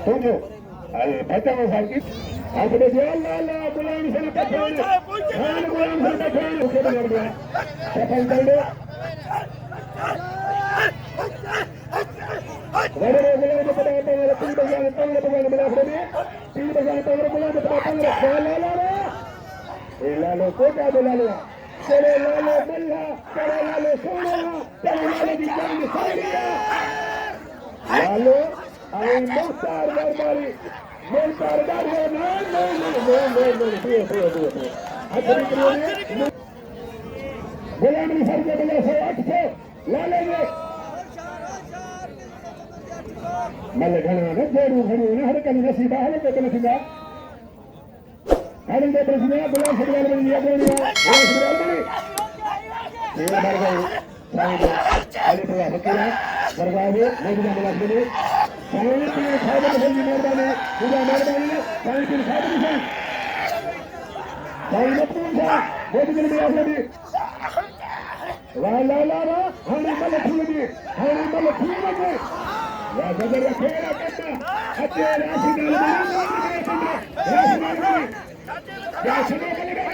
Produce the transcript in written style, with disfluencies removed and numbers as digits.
Tunggu. Batang sakit. Aku dah jual lah. Bulan sana patron. Bulan sana patron. Okey benar dia. Patron dulu. Baru bulan itu pada apa? Pilih bagian tangga bulan belah ini. Pilih bagian tangga bulan itu tangga. Lalu kota lalu. Kalau lalu belah, kalau lalu semua, kalau lalu di jalan saya. Lalu Ain Mukhtar berbalik. Mukhtar berbalik. Akhirnya kemudian bulan ini saja belah saya aktif. Lalu malah kerana baru hari kan nasib ahli kita nasib. Hari ini bersama bulan sebelah ini ada ni. Bulan sebelah ini. Ini bergai. Saya ada pula betul. Bergai. Mungkin bulan ini. Saya ini sahabat saya merdani. Sudah merdani. Saya ini sahabat saya. Saya betul saya. Betul ni apa ni? La. Hari malam ini. Hari malam ini. Ya jangan kira kata. Hati rasa dalam mana. Ya semua kali dah.